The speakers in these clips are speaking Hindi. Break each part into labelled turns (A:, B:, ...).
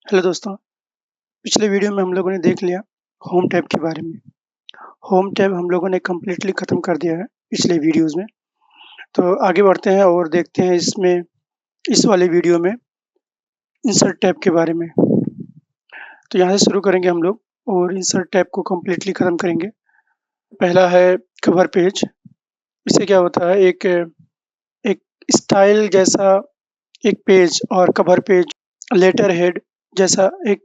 A: हेलो दोस्तों, पिछले वीडियो में हम लोगों ने देख लिया होम टैब के बारे में। होम टैब हम लोगों ने कंप्लीटली ख़त्म कर दिया है पिछले वीडियोज़ में। तो आगे बढ़ते हैं और देखते हैं इस वाले वीडियो में इंसर्ट टैब के बारे में। तो यहाँ से शुरू करेंगे हम लोग और इंसर्ट टैब को कंप्लीटली ख़त्म करेंगे। पहला है कवर पेज। इससे क्या होता है एक एक स्टाइल जैसा एक पेज और कवर पेज लेटर हेड जैसा एक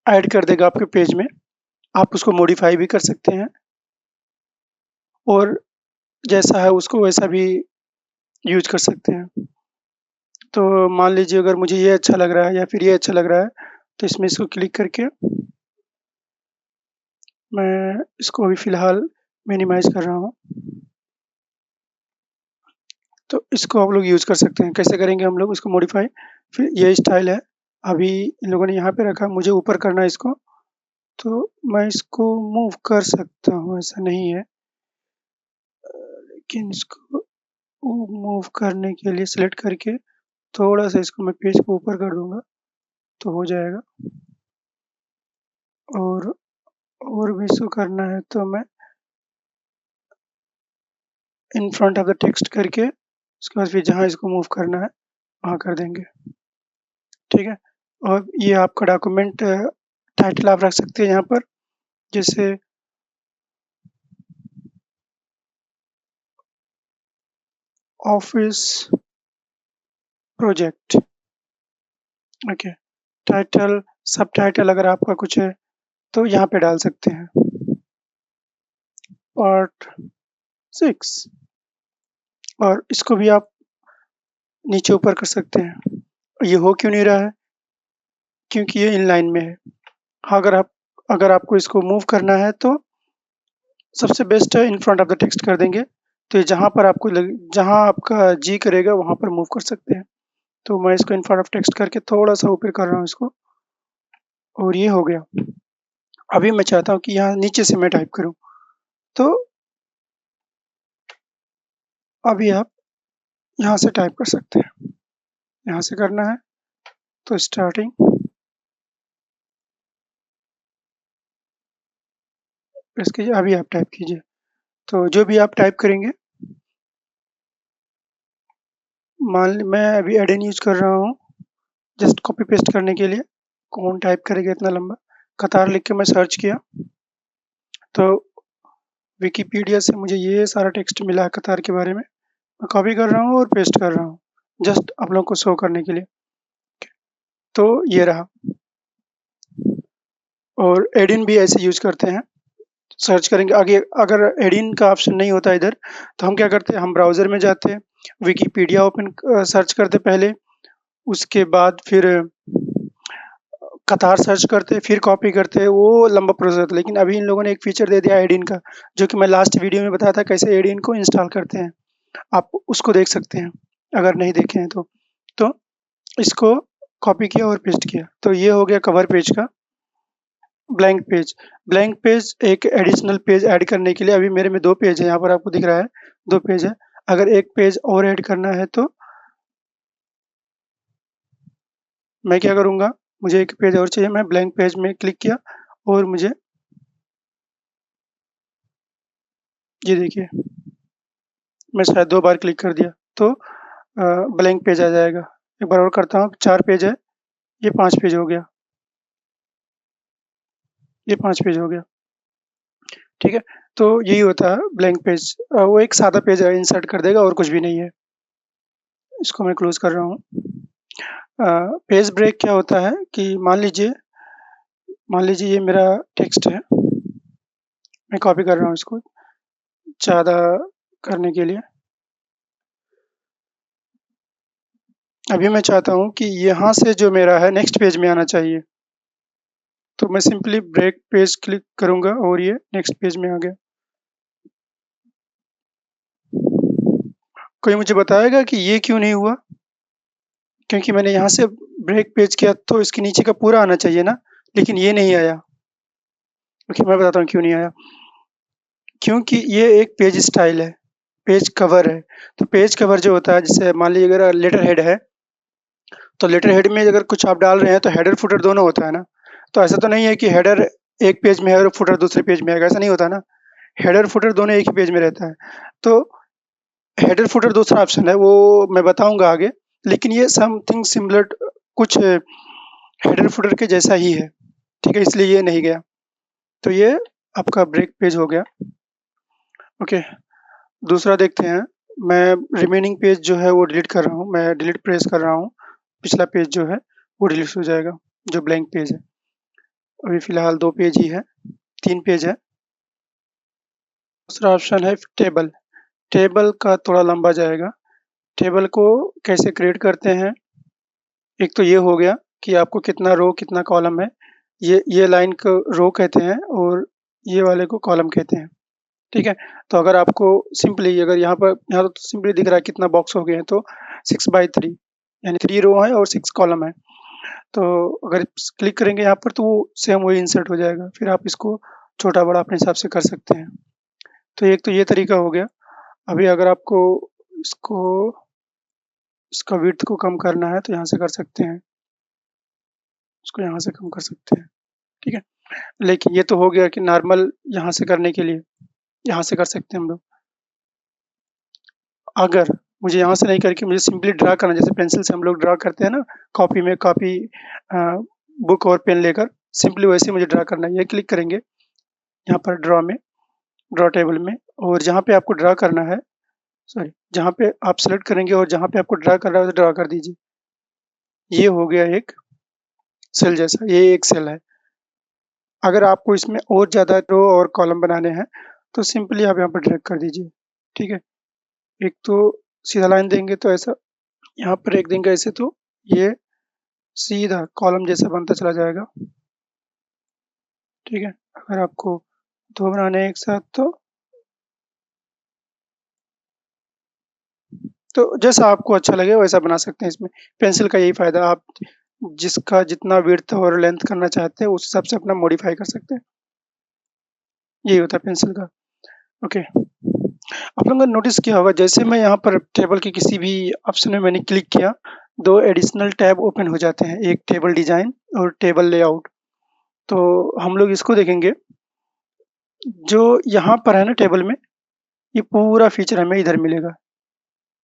A: ऐड कर देगा आपके पेज में। आप उसको मॉडिफ़ाई भी कर सकते हैं और जैसा है उसको वैसा भी यूज़ कर सकते हैं। तो मान लीजिए अगर मुझे ये अच्छा लग रहा है या फिर ये अच्छा लग रहा है, तो इसमें इसको क्लिक करके मैं इसको अभी फ़िलहाल मिनिमाइज़ कर रहा हूँ। तो इसको आप लोग यूज़ कर सकते हैं। कैसे करेंगे हम लोग इसको मॉडिफ़ाई? फिर ये स्टाइल है, अभी इन लोगों ने यहाँ पे रखा, मुझे ऊपर करना है इसको, तो मैं इसको मूव कर सकता हूँ, ऐसा नहीं है। लेकिन इसको मूव करने के लिए सेलेक्ट करके थोड़ा-सा इसको मैं पेज को ऊपर कर दूँगा, तो हो जाएगा। और भी इसको करना है तो मैं in front of the text करके उसके बाद फिर जहाँ इसको मूव करना है वहाँ कर देंगे, ठीक है? और ये आपका डॉक्यूमेंट टाइटल आप रख सकते हैं यहाँ पर, जैसे office project, okay. Title, subtitle अगर आपका कुछ है तो यहाँ पे डाल सकते हैं। पार्ट 6 और इसको भी आप नीचे ऊपर कर सकते हैं। ये हो क्यों नहीं रहा है? क्योंकि ये इनलाइन में है। हाँ, अगर आपको इसको मूव करना है तो सबसे बेस्ट है in front of the text कर देंगे, तो ये जहाँ आपका जी करेगा वहाँ पर मूव कर सकते हैं। तो मैं इसको इन फ्रंट ऑफ टेक्स्ट करके थोड़ा-सा ऊपर कर रहा हूँ इसको और ये हो गया। अभी मैं चाहता हूँ कि यहाँ नीचे से मैं टाइप करूँ, तो अभी आप यहाँ से टाइप कर सकते हैं। यहाँ से करना है तो स्टार्टिंग प्रेस कीजिए, अभी आप टाइप कीजिए। तो जो भी आप टाइप करेंगे, मैं अभी एडेन यूज़ कर रहा हूँ जस्ट कॉपी पेस्ट करने के लिए। कौन टाइप करेगा इतना लंबा? कतार लिख के मैं सर्च किया, तो विकिपीडिया से मुझे ये सारा टेक्स्ट मिला है कतार के बारे में। मैं कॉपी कर रहा हूँ और पेस्ट कर रहा हूँ, जस्ट आप लोगों को शो करने के लिए। तो ये रहा। और एडिन भी ऐसे यूज़ करते हैं, सर्च करेंगे आगे। अगर एडिन का ऑप्शन नहीं होता इधर, तो हम क्या करते हैं, हम ब्राउज़र में जाते हैं, विकिपीडिया ओपन सर्च करते पहले, उसके बाद फिर कतार सर्च करते, फिर कॉपी करते, वो लंबा प्रोसेस होता है। लेकिन अभी इन लोगों ने एक फीचर दे दिया एडिन का, जो कि मैं लास्ट वीडियो में बताया था कैसे एडिन को इंस्टॉल करते हैं। आप उसको देख सकते हैं, अगर नहीं देखे हैं तो। तो इसको कॉपी किया और पेस्ट किया, तो ये हो गया कवर पेज का ब्लैंक पेज। ब्लैंक पेज एक एडिशनल पेज ऐड करने के लिए, अभी मेरे में 2 पेज है, यहाँ पर आपको दिख रहा है 2 पेज है। अगर 1 पेज और ऐड करना है तो मैं क्या करूँगा, मुझे 1 पेज और चाहिए, मैं ब्लैंक पेज में क्लिक किया और मुझे ये देखिए, मैं शायद 2 बार क्लिक कर दिया तो ब्लैंक पेज आ जाएगा। एक बार और करता हूँ, 4 पेज है, ये 5 पेज हो गया, ये 5 पेज हो गया, ठीक है? तो यही होता है ब्लैंक पेज। वो एक सादा पेज इंसर्ट कर देगा और कुछ भी नहीं है। इसको मैं क्लोज़ कर रहा हूँ। पेज ब्रेक क्या होता है कि मान लीजिए ये मेरा टेक्स्ट है, मैं कॉपी कर रहा हूँ इसको ज़्यादा करने के लिए। अभी मैं चाहता हूँ कि यहाँ से जो मेरा है नेक्स्ट पेज में आना चाहिए, तो मैं सिंपली ब्रेक पेज क्लिक करूँगा और ये नेक्स्ट पेज में आ गया। कोई मुझे बताएगा कि ये क्यों नहीं हुआ? क्योंकि मैंने यहाँ से ब्रेक पेज किया तो इसके नीचे का पूरा आना चाहिए ना, लेकिन ये नहीं आया। देखिए मैं बताता हूँ क्यों नहीं आया। क्योंकि ये एक पेज स्टाइल है, पेज कवर है। तो पेज कवर जो होता है, जैसे मान लीजिए अगर लेटर हेड है, तो लेटर हेड में अगर कुछ आप डाल रहे हैं तो हेडर फुटर दोनों होता है ना। तो ऐसा तो नहीं है कि हेडर एक पेज में है और फुटर दूसरे पेज में आएगा, ऐसा नहीं होता ना। हेडर फुटर दोनों एक ही पेज में रहता है। तो हेडर फुटर दूसरा ऑप्शन है, वो मैं बताऊंगा आगे। लेकिन ये समथिंग सिमिलर, कुछ हेडर फुटर के जैसा ही है, ठीक है, इसलिए ये नहीं गया। तो ये आपका ब्रेक पेज हो गया। ओके, दूसरा देखते हैं। मैं रिमेनिंग पेज जो है वो डिलीट कर रहा हूँ, मैं डिलीट प्रेस कर रहा हूँ। पिछला पेज जो है वो डिलीट हो जाएगा, जो ब्लैंक पेज है। अभी फिलहाल 2 पेज ही है, 3 पेज है। दूसरा ऑप्शन है टेबल। टेबल का थोड़ा लंबा जाएगा। टेबल को कैसे क्रिएट करते हैं? एक तो ये हो गया कि आपको कितना रो कितना कॉलम है, ये लाइन को रो कहते हैं और ये वाले को कॉलम कहते हैं, ठीक है। तो अगर आपको सिंपली, अगर यहाँ तो सिंपली दिख रहा है कितना बॉक्स हो गए हैं, तो 6/3 यानी 3 रो है और 6 कॉलम है। तो अगर क्लिक करेंगे यहाँ पर तो वो सेम वही इंसर्ट हो जाएगा, फिर आप इसको छोटा बड़ा अपने हिसाब से कर सकते हैं। तो एक तो ये तरीका हो गया। अभी अगर आपको इसको इसका विड्थ को कम करना है तो यहाँ से कर सकते हैं, इसको यहाँ से कम कर सकते हैं, ठीक है। लेकिन ये तो हो गया कि नॉर्मल यहाँ से करने के लिए यहाँ से कर सकते हैं हम लोग। अगर मुझे यहाँ से नहीं करके मुझे सिंपली ड्रा करना, जैसे पेंसिल से हम लोग ड्रा करते हैं ना, कॉपी में, कॉपी बुक और पेन लेकर, सिंपली वैसे मुझे ड्रा करना है। ये क्लिक करेंगे यहाँ पर ड्रा में, ड्रा टेबल में, और जहाँ पे आपको ड्रा करना है, सॉरी, जहाँ पे आप सेलेक्ट करेंगे और जहाँ पे आपको ड्रा करना है तो ड्रा कर दीजिए। ये हो गया एक सेल जैसा, ये एक सेल है। अगर आपको इसमें और ज़्यादा रो और कॉलम बनाने हैं तो सिंपली आप यहाँ पर ड्रैग कर दीजिए, ठीक है। एक तो सीधा लाइन देंगे तो ऐसा, यहाँ पर एक देंगे ऐसे तो ये सीधा कॉलम जैसा बनता चला जाएगा, ठीक है। अगर आपको 2 बनाने हैं एक साथ तो जैसा आपको अच्छा लगे वैसा बना सकते हैं। इसमें पेंसिल का यही फ़ायदा, आप जिसका जितना विड्थ और लेंथ करना चाहते हैं उस हिसाब से अपना मॉडिफाई कर सकते हैं। यही होता है पेंसिल का। ओके, आप लोगों ने नोटिस किया होगा, जैसे मैं यहाँ पर टेबल के किसी भी ऑप्शन में मैंने क्लिक किया, 2 एडिशनल टैब ओपन हो जाते हैं, एक टेबल डिज़ाइन और टेबल लेआउट। तो हम लोग इसको देखेंगे। जो यहाँ पर है ना टेबल में, ये पूरा फीचर हमें इधर मिलेगा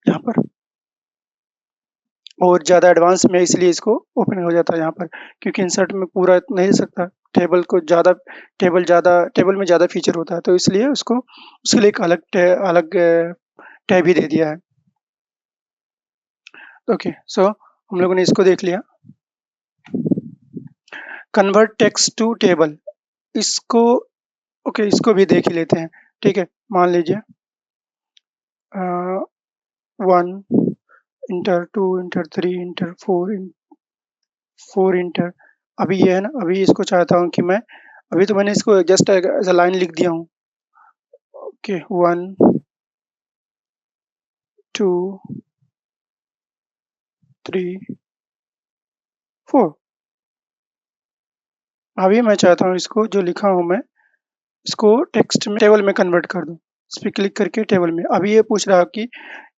A: यहाँ पर, और ज़्यादा एडवांस में इसलिए इसको ओपन हो जाता है यहाँ पर, क्योंकि इंसर्ट में पूरा नहीं दे सकता। टेबल में ज़्यादा फीचर होता है, तो इसलिए उसको उसके लिए एक अलग टैब ही दे दिया है। ओके, सो हम लोगों ने इसको देख लिया। कन्वर्ट टेक्स्ट टू टेबल, इसको ओके, इसको भी देख ही लेते हैं, ठीक है। मान लीजिए 1 इंटर 2 इंटर 3 इंटर 4 इंटर, अभी ये है ना, अभी इसको चाहता हूँ कि मैं, अभी तो मैंने इसको जस्ट एज अ लाइन लिख दिया हूँ। ओके, 1 2 3 4, अभी मैं चाहता हूँ इसको जो लिखा हूँ मैं, इसको टेक्स्ट में टेबल में कन्वर्ट कर दूँ। इस पर क्लिक करके टेबल में, अभी ये पूछ रहा है कि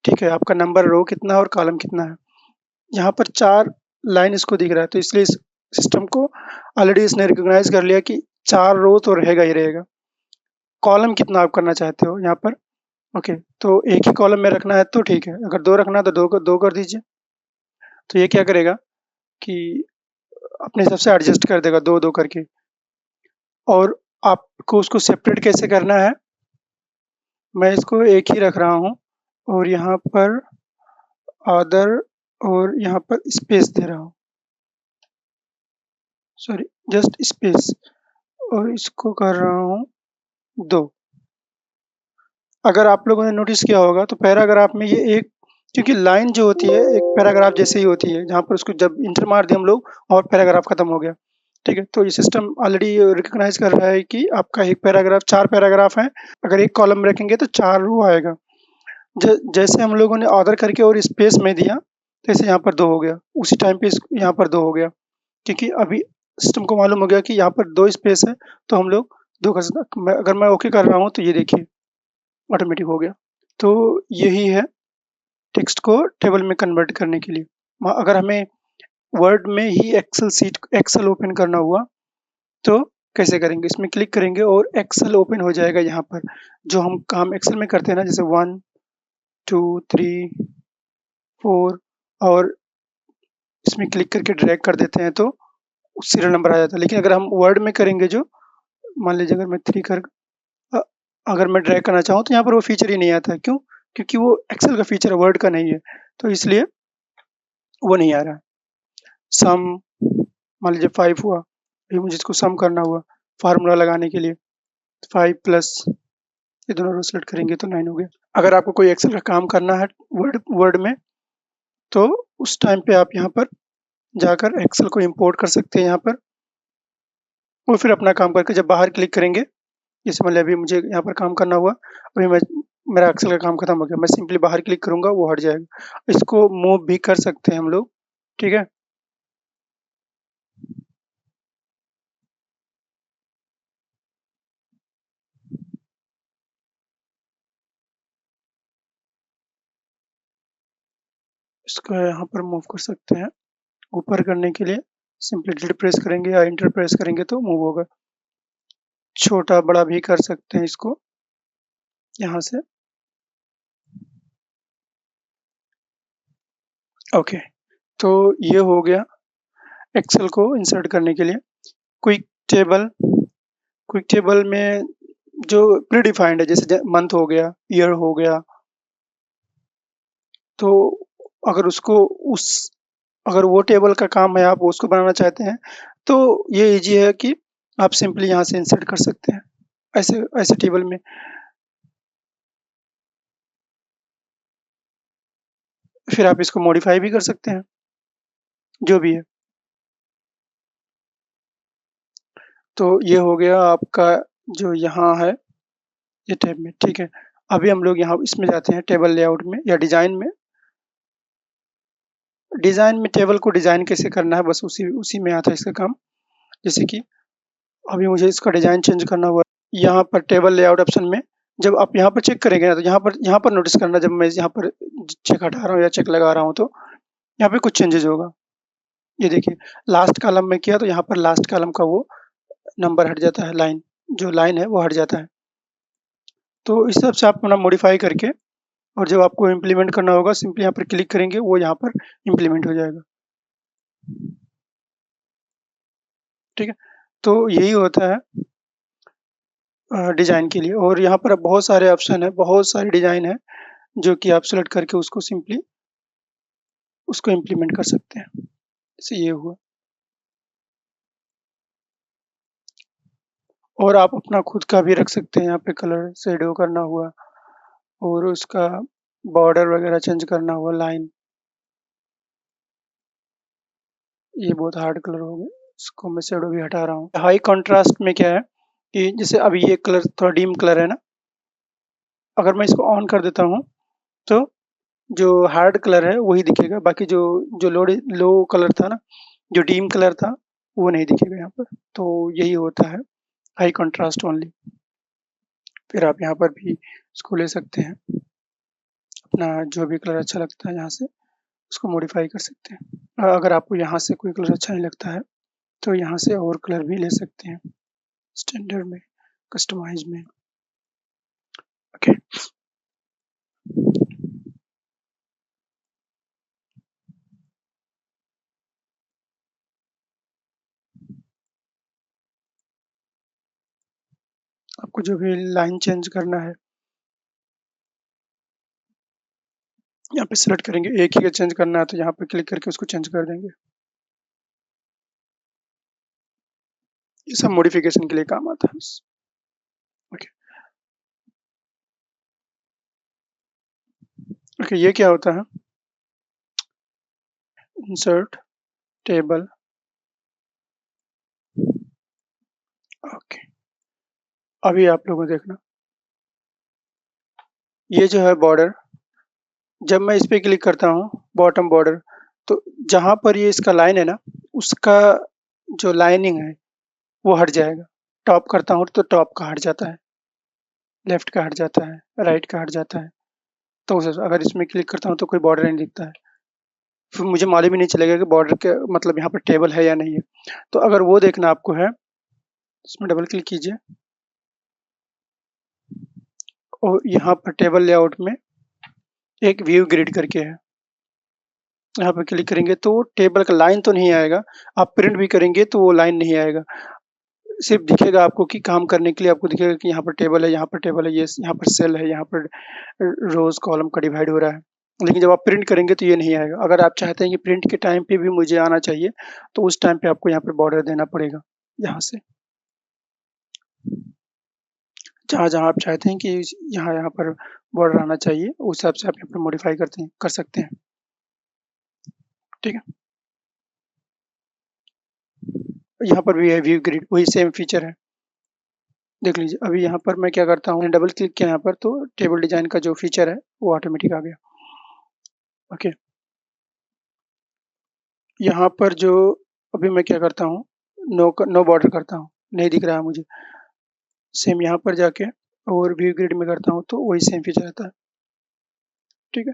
A: ठीक है आपका नंबर रो कितना है और कॉलम कितना है। यहाँ पर 4 लाइन इसको दिख रहा है, तो इसलिए इस सिस्टम को ऑलरेडी इसने रिकॉग्नाइज कर लिया कि 4 रो तो रहेगा ही रहेगा। कॉलम कितना आप करना चाहते हो यहाँ पर, ओके, तो एक ही कॉलम में रखना है तो ठीक है, अगर 2 रखना है तो 2 कर दीजिए। तो ये क्या करेगा कि अपने हिसाब से एडजस्ट कर देगा 2-2 करके। और आपको उसको सेपरेट कैसे करना है, मैं इसको एक ही रख रहा हूँ और यहाँ पर अदर और यहाँ पर स्पेस दे रहा हूँ, सॉरी, जस्ट स्पेस, और इसको कर रहा हूँ 2। अगर आप लोगों ने नोटिस किया होगा तो पैराग्राफ में ये एक, क्योंकि लाइन जो होती है एक पैराग्राफ जैसे ही होती है, जहाँ पर उसको जब इंटर मार दिए हम लोग और पैराग्राफ खत्म हो गया, ठीक है। तो ये सिस्टम ऑलरेडी रिकॉग्नाइज कर रहा है कि आपका एक पैराग्राफ, 4 पैराग्राफ है, अगर एक कॉलम रखेंगे तो 4 रो आएगा। जैसे हम लोगों ने ऑर्डर करके और स्पेस में दिया, जैसे यहाँ पर 2 हो गया, उसी टाइम पे यहाँ पर 2 हो गया, क्योंकि अभी सिस्टम को मालूम हो गया कि यहाँ पर 2 स्पेस है, तो हम लोग 2 कर सकते। अगर मैं ओके कर रहा हूँ तो ये देखिए ऑटोमेटिक हो गया। तो यही है टेक्स्ट को टेबल में कन्वर्ट करने के लिए। अगर हमें वर्ड में ही एक्सेल ओपन करना हुआ तो कैसे करेंगे? इसमें क्लिक करेंगे और एक्सेल ओपन हो जाएगा यहाँ पर। जो हम काम एक्सेल में करते हैं ना, जैसे 1 2 3 4 और इसमें क्लिक करके ड्रैग कर देते हैं तो सीरियल नंबर आ जाता है। लेकिन अगर हम वर्ड में करेंगे, जो मान लीजिए अगर मैं 3 कर अ, अगर मैं ड्रैग करना चाहूँ तो यहाँ पर वो फीचर ही नहीं आता है। क्यों? क्योंकि वो एक्सेल का फीचर है, वर्ड का नहीं है। तो इसलिए वो नहीं आ रहा है। सम मान लीजिए 5 हुआ, अभी मुझे इसको सम करना हुआ फार्मूला लगाने के लिए, 5 प्लस ये दोनों रो सेलेक्ट करेंगे तो 9 हो गया। अगर आपको कोई एक्सेल का काम करना है वर्ड वर्ड में, तो उस टाइम पे आप यहाँ पर जाकर एक्सेल को इंपोर्ट कर सकते हैं यहाँ पर, और फिर अपना काम करके जब बाहर क्लिक करेंगे, जैसे मान लिया अभी मुझे यहाँ पर काम करना हुआ, अभी मेरा एक्सेल का काम खत्म हो गया, मैं सिंपली बाहर क्लिक करूंगा, वो हट जाएगा। इसको मूव भी कर सकते हैं हम लोग, ठीक है। इसको यहाँ पर मूव कर सकते हैं। ऊपर करने के लिए सिंपली डिलीट प्रेस करेंगे या इंटर प्रेस करेंगे तो मूव होगा। छोटा बड़ा भी कर सकते हैं इसको यहाँ से। ओके, तो ये हो गया एक्सेल को इंसर्ट करने के लिए। क्विक टेबल, क्विक टेबल में जो प्रीडिफाइंड है, जैसे मंथ हो गया, ईयर हो गया, तो अगर उसको उस अगर वो टेबल का काम है, आप उसको बनाना चाहते हैं, तो ये इजी है कि आप सिंपली यहाँ से इंसर्ट कर सकते हैं ऐसे ऐसे टेबल में। फिर आप इसको मॉडिफाई भी कर सकते हैं, जो भी है। तो ये हो गया आपका जो यहाँ है ये टैब में, ठीक है। अभी हम लोग यहाँ इसमें जाते हैं टेबल लेआउट में या डिजाइन में। डिजाइन में टेबल को डिजाइन कैसे करना है, बस उसी उसी में आता है इसका काम। जैसे कि अभी मुझे इसका डिजाइन चेंज करना हुआ, यहाँ पर टेबल लेआउट ऑप्शन में जब आप यहाँ पर चेक करेंगे ना, तो यहाँ पर नोटिस करना, जब मैं यहाँ पर चेक हटा रहा हूँ या चेक लगा रहा हूँ तो यहाँ पे कुछ चेंजेस होगा। ये देखिए, लास्ट कॉलम में किया तो यहाँ पर लास्ट कॉलम का वो नंबर हट जाता है, लाइन जो लाइन है वो हट जाता है। तो इस हिसाब से आप अपना मॉडिफाई करके, और जब आपको इम्प्लीमेंट करना होगा सिंपली यहाँ पर क्लिक करेंगे, वो यहाँ पर इम्प्लीमेंट हो जाएगा, ठीक है। तो यही होता है डिजाइन के लिए। और यहाँ पर बहुत सारे ऑप्शन है, बहुत सारे डिजाइन है जो कि आप सेलेक्ट करके उसको सिंपली उसको इम्प्लीमेंट कर सकते हैं। जैसे ये हुआ, और आप अपना खुद का भी रख सकते हैं, यहाँ पे कलर शेडो करना हुआ और उसका बॉर्डर वगैरह चेंज करना हुआ, लाइन। ये बहुत हार्ड कलर हो गया, इसको मैं शेडो भी हटा रहा हूँ। हाई कंट्रास्ट में क्या है कि जैसे अभी ये कलर थोड़ा डीम कलर है ना, अगर मैं इसको ऑन कर देता हूँ तो जो हार्ड कलर है वही दिखेगा, बाकी जो जो लो कलर था ना, जो डीम कलर था, वो नहीं दिखेगा यहाँ पर। तो यही होता है हाई कंट्रास्ट ओनली। फिर आप यहाँ पर भी इसको ले सकते हैं, अपना जो भी कलर अच्छा लगता है यहाँ से उसको मॉडिफाई कर सकते हैं। अगर आपको यहाँ से कोई कलर अच्छा नहीं लगता है तो यहाँ से और कलर भी ले सकते हैं, स्टैंडर्ड में, कस्टमाइज में। ओके, आपको जो भी लाइन चेंज करना है यहाँ पे सेलेक्ट करेंगे, एक ही का चेंज करना है तो यहाँ पे क्लिक करके उसको चेंज कर देंगे। ये सब मॉडिफिकेशन के लिए काम आता है। ओके, ओके, ये क्या होता है, इंसर्ट टेबल। ओके, अभी आप लोगों को देखना, ये जो है बॉर्डर, जब मैं इस पे क्लिक करता हूँ बॉटम बॉर्डर, तो जहां पर ये इसका लाइन है ना, उसका जो लाइनिंग है वो हट जाएगा। टॉप करता हूँ तो टॉप का हट जाता है, लेफ्ट का हट जाता है, राइट का हट जाता है। तो अगर इसमें क्लिक करता हूँ तो कोई बॉर्डर नहीं दिखता है। फिर मुझे मालूम ही नहीं चलेगा कि बॉर्डर के मतलब यहाँ पर टेबल है या नहीं है। तो अगर वो देखना आपको है, इसमें डबल क्लिक कीजिए और यहाँ पर टेबल लेआउट में एक व्यू ग्रिड करके है, यहाँ पर क्लिक करेंगे तो टेबल का लाइन तो नहीं आएगा, आप प्रिंट भी करेंगे तो वो लाइन नहीं आएगा, सिर्फ दिखेगा आपको कि काम करने के लिए आपको दिखेगा कि यहाँ पर टेबल है, यहाँ पर टेबल है, ये यहाँ पर सेल है, यहाँ पर रोज कॉलम का डिवाइड हो रहा है। लेकिन जब आप प्रिंट करेंगे तो ये नहीं आएगा। अगर आप चाहते हैं कि प्रिंट के टाइम पे भी मुझे आना चाहिए तो उस टाइम पे आपको यहाँ पर बॉर्डर देना पड़ेगा, यहाँ से जहाँ जहाँ आप चाहते हैं कि यहाँ यहाँ पर बॉर्डर आना चाहिए उस हिसाब से आप यहाँ पर मॉडिफाई कर सकते हैं। ठीक है, यहाँ पर भी है व्यू ग्रिड, वही सेम फीचर है, देख लीजिए। अभी यहाँ पर मैं क्या करता हूँ, डबल क्लिक किया यहाँ पर तो टेबल डिजाइन का जो फीचर है वो ऑटोमेटिक आ गया। ओके, यहाँ पर जो अभी मैं क्या करता हूँ, नो बॉर्डर करता हूँ, नहीं दिख रहा है मुझे। सेम यहाँ पर जाके और व्यू ग्रिड में करता हूँ तो वही सेम फीचर आता है। ठीक है,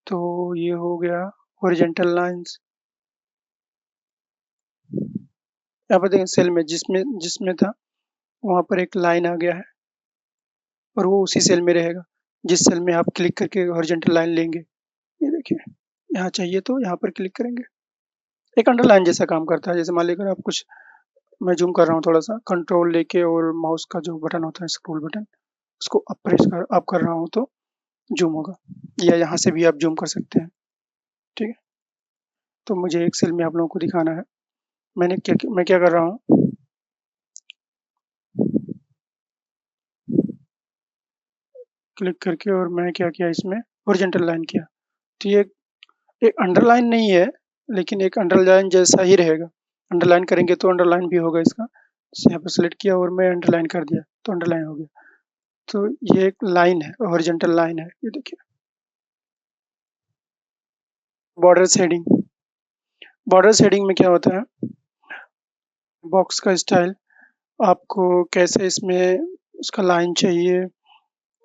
A: तो ये हो गया हॉरिजॉन्टल लाइंस। यहाँ पर देखें सेल में जिसमें जिसमें था वहाँ पर एक लाइन आ गया है और वो उसी सेल में रहेगा जिस सेल में आप क्लिक करके हॉरिजॉन्टल लाइन लेंगे। ये देखिए, यहाँ चाहिए तो यहाँ पर क्लिक करेंगे, एक अंडरलाइन जैसा काम करता है। जैसे मान लीजिए आप कुछ, मैं जूम कर रहा हूँ थोड़ा सा, कंट्रोल लेके और माउस का जो बटन होता है स्क्रॉल बटन, उसको अप कर रहा हूँ तो जूम होगा, या यहाँ से भी आप जूम कर सकते हैं। ठीक है, तो मुझे एक्सेल में आप लोगों को दिखाना है, मैं क्या कर रहा हूँ, क्लिक करके और मैं क्या किया, इसमें हॉरिजॉन्टल लाइन किया। तो ये एक अंडरलाइन नहीं है लेकिन एक अंडरलाइन जैसा ही रहेगा। अंडरलाइन करेंगे तो अंडरलाइन भी होगा इसका। जैसे यहाँ पर सेलेक्ट किया और मैं अंडरलाइन कर दिया तो अंडरलाइन हो गया। तो ये एक लाइन है, हॉरिजॉन्टल लाइन है, ये देखिए। बॉर्डर शेडिंग, बॉर्डर शेडिंग में क्या होता है, बॉक्स का स्टाइल आपको कैसे इसमें उसका लाइन चाहिए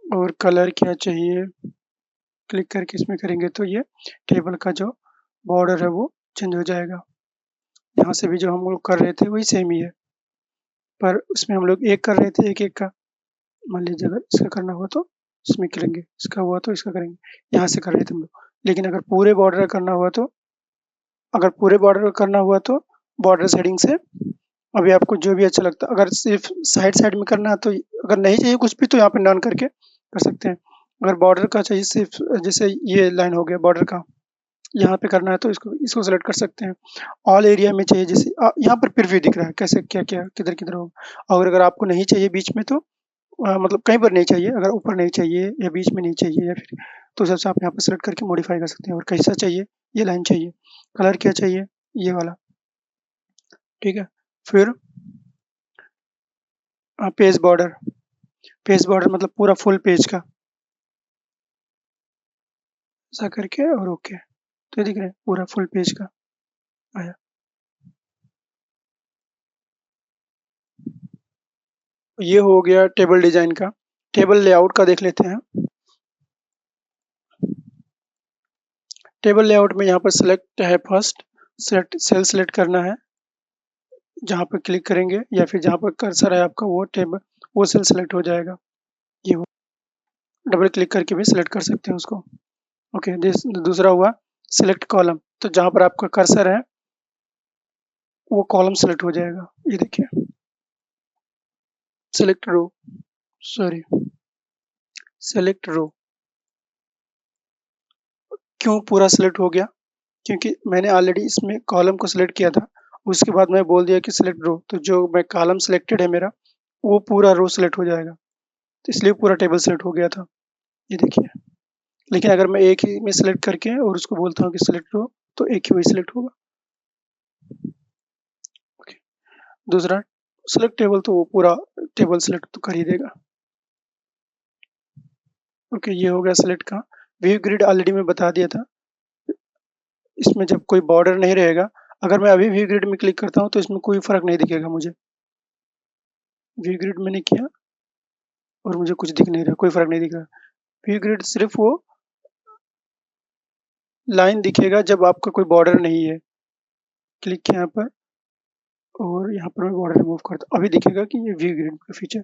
A: और कलर क्या चाहिए, क्लिक करके इसमें करेंगे तो ये टेबल का जो बॉर्डर है वो चेंज हो जाएगा। यहाँ से भी जो हम लोग कर रहे थे वही सेम ही है, पर उसमें हम लोग एक कर रहे थे एक एक का। मान लीजिए अगर इसका करना हुआ तो इसमें करेंगे, इसका हुआ तो इसका करेंगे, यहाँ से कर रहे थे हम लोग। लेकिन अगर पूरे बॉर्डर करना हुआ तो, अगर पूरे बॉर्डर करना हुआ तो बॉर्डर सेटिंग से अभी आपको जो भी अच्छा लगता है, अगर सिर्फ साइड साइड में करना है तो, अगर नहीं चाहिए कुछ भी तो यहाँ पे डन करके कर सकते हैं। अगर बॉर्डर का चाहिए सिर्फ, जैसे ये लाइन हो गया बॉर्डर का, यहाँ पे करना है तो इसको इसको सेलेक्ट कर सकते हैं। ऑल एरिया में चाहिए, जैसे यहाँ पर प्रीव्यू दिख रहा है कैसे क्या क्या किधर किधर होगा। और अगर आपको नहीं चाहिए बीच में तो मतलब कहीं पर नहीं चाहिए, अगर ऊपर नहीं चाहिए या बीच में नहीं चाहिए या फिर, तो उस हिसाब से आप यहाँ पर सेलेक्ट करके मॉडिफाई कर सकते हैं। और कैसा चाहिए, ये लाइन चाहिए, कलर क्या चाहिए, ये वाला। ठीक है, फिर पेज बॉर्डर, पेज बॉर्डर मतलब पूरा फुल पेज का, ऐसा करके और ओके, तो दिख रहा है पूरा फुल पेज का आया। ये हो गया टेबल डिजाइन का। टेबल लेआउट का देख लेते हैं। टेबल लेआउट में यहाँ पर सेलेक्ट है, फर्स्ट सेल सेलेक्ट करना है, जहाँ पर क्लिक करेंगे या फिर जहाँ पर कर्सर है आपका वो टेबल, वो सेल सेलेक्ट हो जाएगा। ये हो, डबल क्लिक करके भी सेलेक्ट कर सकते हैं उसको। ओके, दूसरा हुआ सिलेक्ट कॉलम, तो जहाँ पर आपका कर्सर है वो कॉलम सेलेक्ट हो जाएगा। ये देखिए, सेलेक्ट रो, सॉरी सेलेक्ट रो। क्यों पूरा सेलेक्ट हो गया, क्योंकि मैंने ऑलरेडी इसमें कॉलम को सिलेक्ट किया था, उसके बाद मैं बोल दिया कि सिलेक्ट रो, तो जो मैं कॉलम सिलेक्टेड है मेरा वो पूरा रो सिलेक्ट हो जाएगा, तो इसलिए पूरा टेबल सेलेक्ट हो गया था। ये देखिए, लेकिन अगर मैं एक ही में सिलेक्ट करके और उसको बोलता हूँ कि सिलेक्ट रो तो एक ही वही सिलेक्ट होगा। ओके, दूसरा सिलेक्ट टेबल, तो वो पूरा टेबल सिलेक्ट तो कर ही देगा। ओके, ये हो गया सिलेक्ट का। व्यू ग्रिड ऑलरेडी मैं बता दिया था, इसमें जब कोई बॉर्डर नहीं रहेगा, अगर मैं अभी व्यू ग्रिड में क्लिक करता हूँ तो इसमें कोई फर्क नहीं दिखेगा मुझे। व्यू ग्रिड मैंने किया और मुझे कुछ दिख नहीं रहा, कोई फर्क नहीं दिख रहा। व्यू ग्रिड सिर्फ वो लाइन दिखेगा जब आपका कोई बॉर्डर नहीं है। क्लिक किया यहाँ पर और यहाँ पर मैं बॉर्डर रिमूव करता हूँ। अभी दिखेगा कि ये व्यू ग्रिड का फीचर।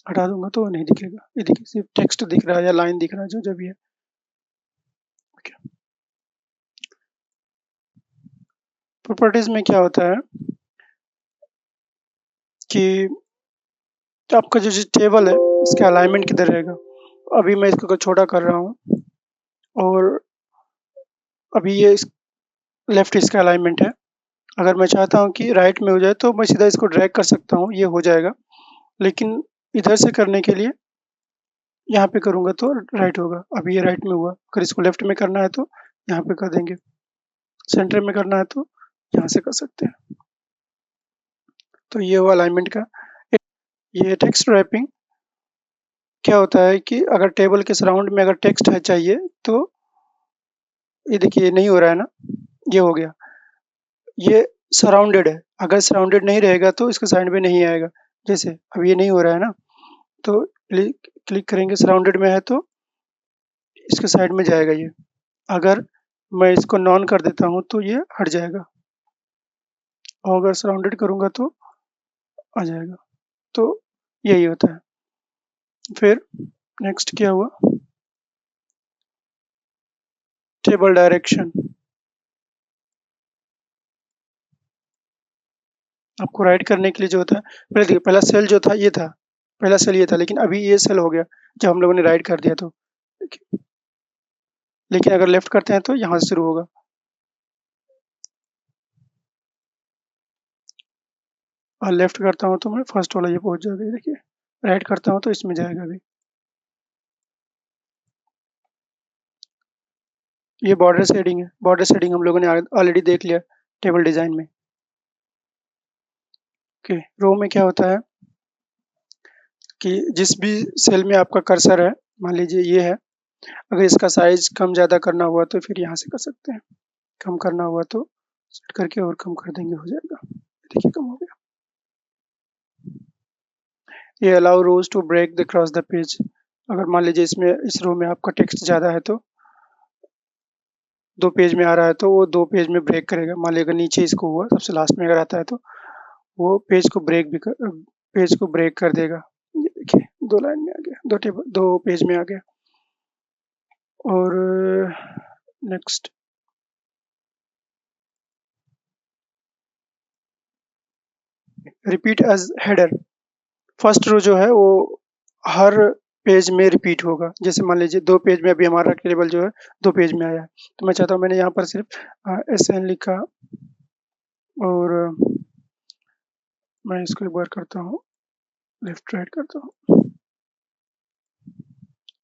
A: हटा दूंगा तो नहीं दिखेगा। ये देखिए सिर्फ टेक्स्ट दिख रहा है या लाइन दिख रहा है जो जब ये प्रॉपर्टीज में क्या होता है कि आपका जो टेबल है इसका अलाइनमेंट किधर रहेगा। अभी मैं इसको छोटा कर रहा हूँ और अभी ये लेफ्ट इसका अलाइनमेंट है। अगर मैं चाहता हूँ कि राइट में हो जाए तो मैं सीधा इसको ड्रैग कर सकता हूँ, ये हो जाएगा। लेकिन इधर से करने के लिए यहाँ पे करूँगा तो राइट होगा। अभी ये राइट में हुआ। अगर इसको लेफ्ट में करना है तो यहाँ पे कर देंगे। सेंटर में करना है तो यहाँ से कर सकते हैं। तो ये हुआ अलाइनमेंट का। ये टेक्स्ट रैपिंग क्या होता है कि अगर टेबल के सराउंड में अगर टेक्स्ट है चाहिए तो ये देखिए नहीं हो रहा है ना, ये हो गया। ये सराउंडेड है, अगर सराउंडेड नहीं रहेगा तो इसके साइड में नहीं आएगा। जैसे अब ये नहीं हो रहा है ना, तो क्लिक करेंगे सराउंडेड में है तो इसके साइड में जाएगा ये। अगर मैं इसको नॉन कर देता हूँ तो ये हट जाएगा और अगर सराउंडेड करूँगा तो आ जाएगा। तो यही होता है। फिर नेक्स्ट क्या हुआ, टेबल डायरेक्शन। आपको राइट करने के लिए जो होता है, पहले देखिए पहला सेल जो था ये था, पहला सेल ये था, लेकिन अभी ये सेल हो गया जब हम लोगों ने राइट कर दिया तो। देखिए, लेकिन अगर लेफ्ट करते हैं तो यहाँ से शुरू होगा। और लेफ्ट करता हूँ तो मैं फर्स्ट वाला ये पहुंच जाएगा। देखिए राइट करता हूँ तो इसमें जाएगा अभी। ये बॉर्डर शेडिंग है। बॉर्डर शेडिंग हम लोगों ने ऑलरेडी देख लिया टेबल डिजाइन में। ओके, रो में क्या होता है कि जिस भी सेल में आपका कर्सर है, मान लीजिए ये है, अगर इसका साइज कम ज़्यादा करना हुआ तो फिर यहाँ से कर सकते हैं। कम करना हुआ तो सेट करके और कम कर देंगे, हो जाएगा। देखिए कम हो गया। ये allow rows to break the cross the page. अगर मान लीजिए इसमें इस रो में आपका टेक्स्ट ज़्यादा है तो 2 पेज में आ रहा है तो वो 2 पेज में ब्रेक करेगा। मान लीजिए अगर नीचे इसको हुआ सबसे लास्ट में अगर आता है तो वो पेज को पेज को ब्रेक कर देगा। ये देखिए 2 लाइन में आ गया, 2 पेज में आ गया। और next repeat as header. First row जो है वो हर पेज में रिपीट होगा। जैसे मान लीजिए 2 पेज में अभी हमारा टेबल जो है 2 पेज में आया है, तो मैं चाहता हूँ मैंने यहाँ पर सिर्फ SN लिखा और मैं इसको एक बार करता हूँ, लेफ्ट राइट करता हूँ,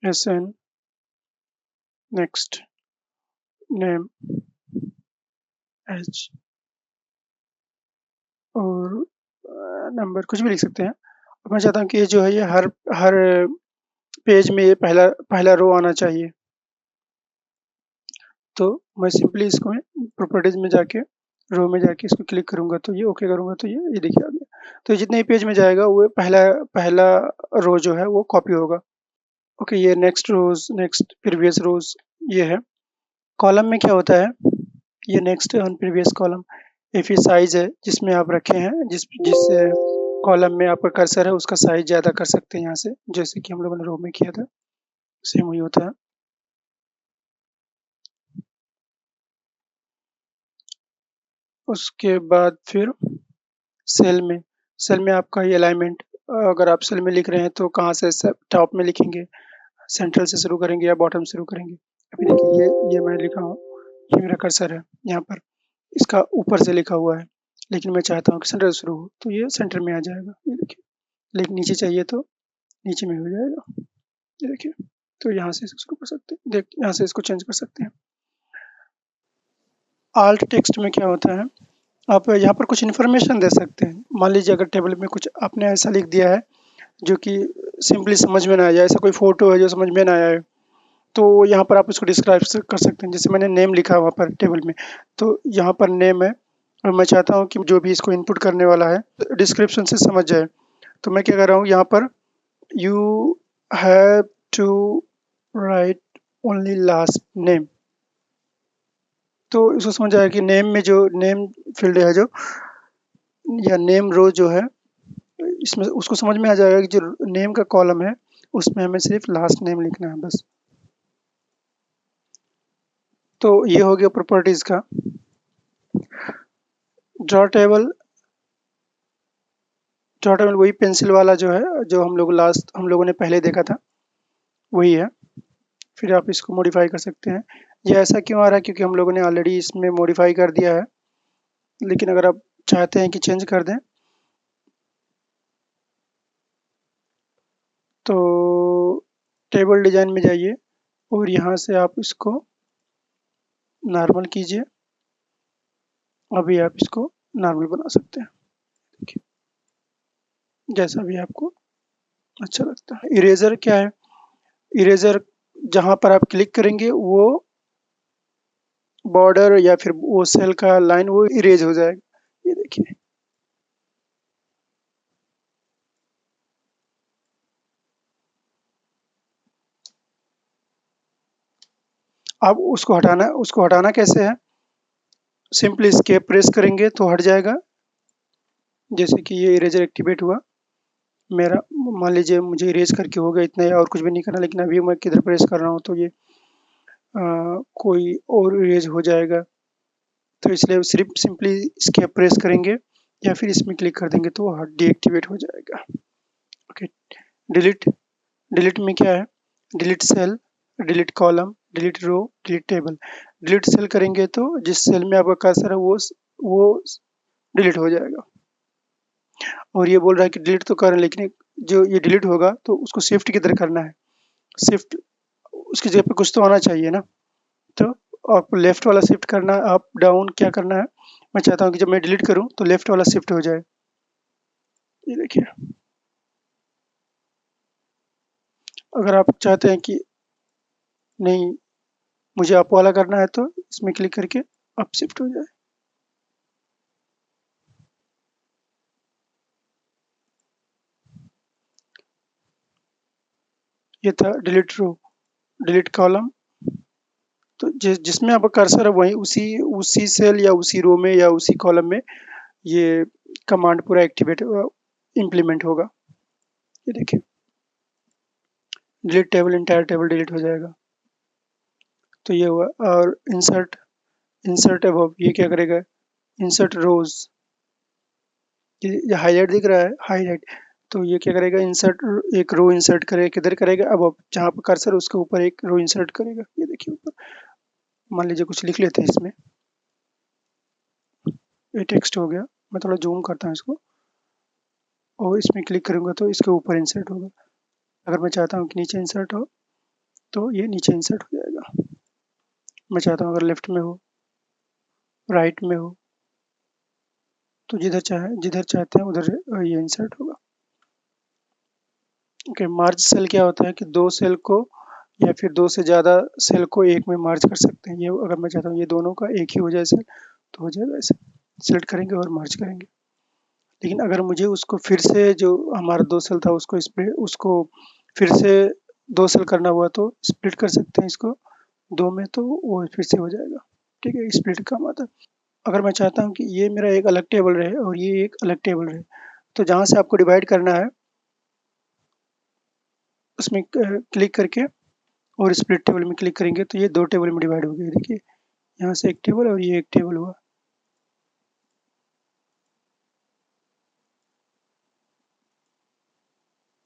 A: SN नेक्स्ट नेम H और नंबर कुछ भी लिख सकते हैं। और मैं चाहता हूँ कि ये जो है ये हर हर पेज में ये पहला पहला रो आना चाहिए। तो मैं सिंपली इसको प्रॉपर्टीज में जाके रो में जाके इसको क्लिक करूंगा तो ये ओके करूंगा तो ये देखिए आ गया। तो जितने ही पेज में जाएगा वो पहला पहला रो जो है वो कॉपी होगा। ओके, ये नेक्स्ट रोज नेक्स्ट प्रीवियस रोज ये है। कॉलम में क्या होता है, ये next on previous column if ये साइज है जिसमें आप रखे हैं, जिस कॉलम में आपका कर्सर है उसका साइज ज़्यादा कर सकते हैं यहाँ से, जैसे कि हम लोगों ने रो में किया था सेम वही होता है। उसके बाद फिर सेल में आपका ये अलाइनमेंट, अगर आप सेल में लिख रहे हैं तो कहाँ से टॉप में लिखेंगे, सेंट्रल से शुरू करेंगे या बॉटम से शुरू करेंगे। अभी देखिए ये मैं लिखा हूँ, ये मेरा कर्सर है यहाँ पर, इसका ऊपर से लिखा हुआ है, लेकिन मैं चाहता हूँ कि सेंटर से शुरू हो तो ये सेंटर में आ जाएगा। ये देखिए, लेकिन नीचे चाहिए तो नीचे में हो जाएगा। ये देखिए, तो यहाँ से इसको शुरू कर सकते हैं, देख यहाँ से इसको चेंज कर सकते हैं। आल्ट टेक्स्ट में क्या होता है, आप यहाँ पर कुछ इन्फॉर्मेशन दे सकते हैं। मान लीजिए अगर टेबल में कुछ आपने ऐसा लिख दिया है जो कि सिंपली समझ में ना आ जाए, ऐसा कोई फोटो है जो समझ में ना आया, तो यहाँ पर आप उसको डिस्क्राइब कर सकते हैं। जैसे मैंने नेम लिखा वहाँ पर टेबल में, तो यहाँ पर नेम है और मैं चाहता हूँ कि जो भी इसको इनपुट करने वाला है डिस्क्रिप्शन से समझ जाए। तो मैं क्या कर रहा हूँ, यहाँ पर you have to write only last name, तो इसको समझ आया कि नेम में जो नेम फील्ड है जो या नेम रो जो है इसमें उसको समझ में आ जाएगा कि जो नेम का कॉलम है उसमें हमें सिर्फ लास्ट नेम लिखना है बस। तो ये हो गया प्रॉपर्टीज का। ड्रॉ टेबल, ड्रॉ टेबल वही पेंसिल वाला जो है जो हम लोगों ने पहले देखा था वही है। फिर आप इसको मॉडिफाई कर सकते हैं। ये ऐसा क्यों आ रहा है क्योंकि हम लोगों ने ऑलरेडी इसमें मॉडिफाई कर दिया है, लेकिन अगर आप चाहते हैं कि चेंज कर दें तो टेबल डिज़ाइन में जाइए और यहाँ से आप इसको नॉर्मल कीजिए। अभी आप इसको नॉर्मल बना सकते हैं, देखिए जैसा भी आपको अच्छा लगता है। इरेजर क्या है? इरेजर जहाँ पर आप क्लिक करेंगे वो बॉर्डर या फिर वो सेल का लाइन वो इरेज हो जाएगा। ये देखिए अब उसको हटाना कैसे है? सिंपली एस्केप प्रेस करेंगे तो हट जाएगा। जैसे कि ये इरेजर एक्टिवेट हुआ मेरा, मान लीजिए मुझे इरेज करके हो गया इतना ही और कुछ भी नहीं करना, लेकिन अभी मैं किधर प्रेस कर रहा हूँ तो ये कोई और इरेज हो जाएगा। तो इसलिए सिर्फ सिंपली एस्केप प्रेस करेंगे या फिर इसमें क्लिक कर देंगे तो डीएक्टिवेट हो जाएगा। ओके। डिलीट, डिलीट में क्या है? Delete cell, delete column, delete row, delete table. Delete cell करेंगे तो जिस सेल में आपका कर्सर है वो डिलीट हो जाएगा। और ये बोल रहा है कि डिलीट तो कर रहे हैं, लेकिन जो ये डिलीट होगा तो उसको शिफ्ट किधर करना है? शिफ्ट उसकी जगह पे कुछ तो आना चाहिए ना। तो आपको लेफ्ट वाला शिफ्ट करना है, अप डाउन क्या करना है? मैं चाहता हूँ कि जब मैं डिलीट करूँ तो लेफ्ट वाला शिफ्ट हो जाए। ये देखिए, अगर आप चाहते हैं कि नहीं मुझे अप वाला करना है तो इसमें क्लिक करके अप शिफ्ट हो जाए। ये था डिलीट रो, डिलीट कॉलम। तो जिसमें आपका कर्सर है वहीं उसी उसी सेल या उसी रो में या उसी कॉलम में ये कमांड पूरा एक्टिवेट इम्प्लीमेंट होगा। ये देखिए delete table, entire table delete हो जाएगा। तो ये हुआ। और इंसर्ट, इंसर्ट अबव ये क्या करेगा? इंसर्ट रोज, ये हाईलाइट दिख रहा है हाईलाइट, तो ये क्या करेगा? इंसर्ट, एक रो इंसर्ट करेगा। किधर करेगा? अब जहाँ पर कर्सर उसके ऊपर एक रो इंसर्ट करेगा। ये देखिए ऊपर मान लीजिए कुछ लिख लेते हैं इसमें। ये टेक्स्ट हो गया। मैं थोड़ा जूम करता हूँ इसको और इसमें क्लिक करूंगा तो इसके ऊपर इंसर्ट होगा। अगर मैं चाहता हूँ कि नीचे इंसर्ट हो तो ये नीचे इंसर्ट हो जाएगा। मैं चाहता हूँ अगर लेफ्ट में हो, राइट में हो, तो जिधर चाहते हैं उधर ये इंसर्ट होगा। ओके। मार्ज सेल क्या होता है कि दो सेल को या फिर दो से ज़्यादा सेल को एक में मार्ज कर सकते हैं। ये अगर मैं चाहता हूँ ये दोनों का एक ही हो जाए सेल तो हो जाएगा ऐसे। सेलेक्ट करेंगे और मार्ज करेंगे। लेकिन अगर मुझे उसको फिर से जो हमारा दो सेल था उसको फिर से दो सेल करना हुआ तो स्प्लिट कर सकते हैं इसको दो में, तो वो फिर से हो जाएगा। ठीक है, स्प्लिट काम आता है। अगर मैं चाहता हूँ कि ये मेरा एक अलग टेबल रहे और ये एक अलग टेबल रहे, तो जहाँ से आपको डिवाइड करना है उसमें क्लिक करके और स्प्लिट टेबल में क्लिक करेंगे तो ये दो टेबल में डिवाइड हो गया। देखिए यहाँ से एक टेबल और ये एक टेबल हुआ।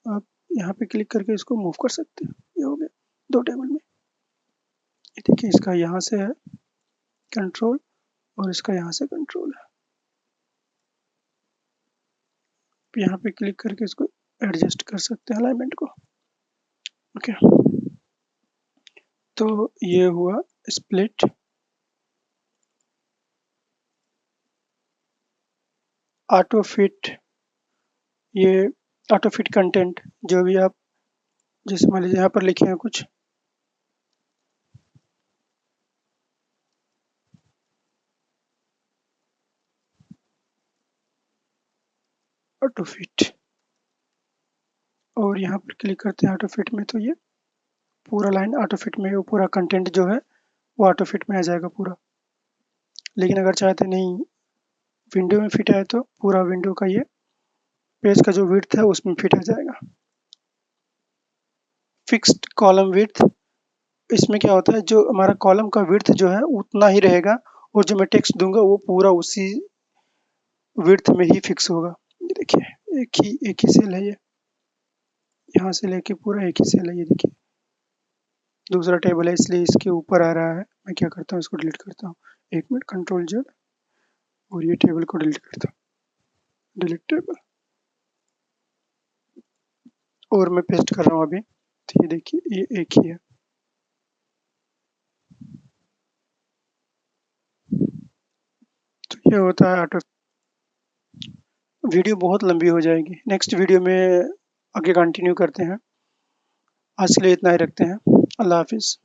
A: आप यहाँ पे क्लिक करके इसको मूव कर सकते हैं। ये हो गया दो टेबल में। ये देखिए इसका यहाँ से है कंट्रोल और इसका यहाँ से कंट्रोल है। यहाँ पे क्लिक करके इसको एडजस्ट कर सकते हैं अलाइनमेंट को। ओके। तो ये हुआ स्प्लिट। ऑटो फिट, ये ऑटो फिट कंटेंट जो भी आप जैसे मान लीजिए यहाँ पर लिखे हैं कुछ, ऑटो फिट, और यहाँ पर क्लिक करते हैं ऑटो फिट में तो ये पूरा लाइन ऑटो फिट में, वो पूरा कंटेंट जो है वो ऑटो फिट में आ जाएगा पूरा। लेकिन अगर चाहते नहीं विंडो में फिट आए तो पूरा विंडो का ये पेज का जो विड्थ है उसमें फिट आ जाएगा। फिक्स्ड कॉलम विड्थ, इसमें क्या होता है, जो हमारा कॉलम का विड्थ जो है उतना ही रहेगा और जो मैं टेक्स्ट दूंगा वो पूरा उसी विड्थ में ही फिक्स होगा। ये देखिए एक ही सेल है ये, यहाँ से लेके पूरा एक ही सेल है, ये देखिए दूसरा टेबल है इसलिए इसके ऊपर आ रहा है। मैं क्या करता हूँ, इसको डिलीट करता हूँ, 1 मिनट, कंट्रोल जेड, और ये टेबल को डिलीट करता हूँ, डिलीट टेबल, और मैं पेस्ट कर रहा हूँ अभी। तो ये देखिए ये एक ही है। तो ये होता है ऑटो। वीडियो बहुत लंबी हो जाएगी, नेक्स्ट वीडियो में आगे कंटिन्यू करते हैं। आज के लिए इतना ही रखते हैं। अल्लाह हाफिज़।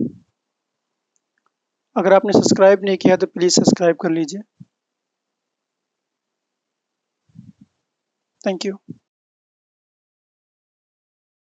A: अगर आपने सब्सक्राइब नहीं किया तो प्लीज़ सब्सक्राइब कर लीजिए। Thank you.